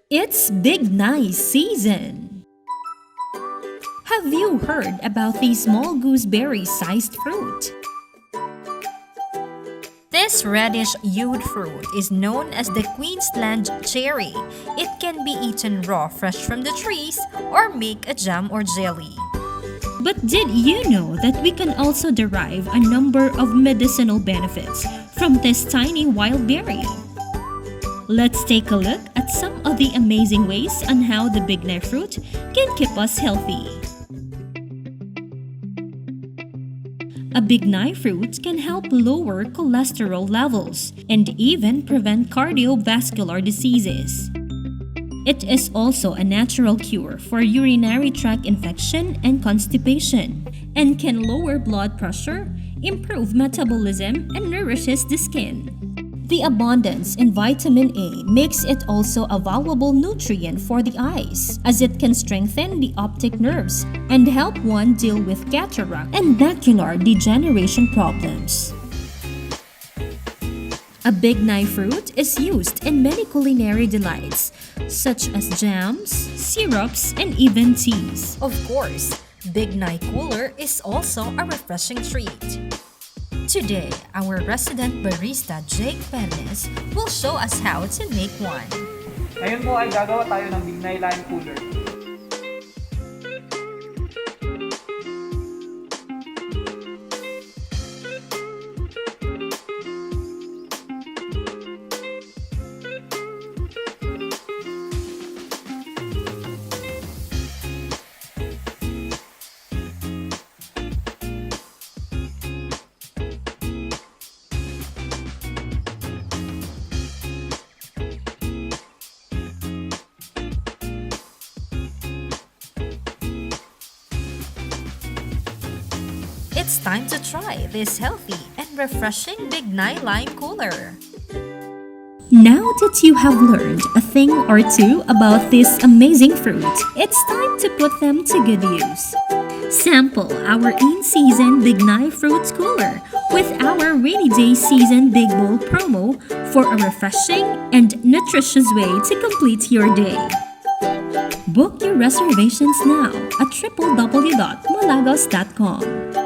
It's Bignay season! Have you heard about the small gooseberry-sized fruit? This reddish-hued fruit is known as the Queensland cherry. It can be eaten raw fresh from the trees or make a jam or jelly. But did you know that we can also derive a number of medicinal benefits from this tiny wild berry? Let's take a look at some of the amazing ways on how the bignay fruit can keep us healthy. A bignay fruit can help lower cholesterol levels and even prevent cardiovascular diseases. It is also a natural cure for urinary tract infection and constipation, and can lower blood pressure, improve metabolism, and nourishes the skin. The abundance in vitamin A makes it also a valuable nutrient for the eyes, as it can strengthen the optic nerves and help one deal with cataract and macular degeneration problems. A bignay fruit is used in many culinary delights, such as jams, syrups, and even teas. Of course, Bignay Cooler is also a refreshing treat. Today, our resident barista Jake Perez will show us how to make one. Ngayon po ay gagawa tayo ng Bignay Lime Cooler. It's time to try this healthy and refreshing Bignay Lime Cooler. Now that you have learned a thing or two about this amazing fruit, it's time to put them to good use. Sample our in-season Bignay Fruit Cooler with our rainy day season Big Bowl promo for a refreshing and nutritious way to complete your day. Book your reservations now at www.malagos.com.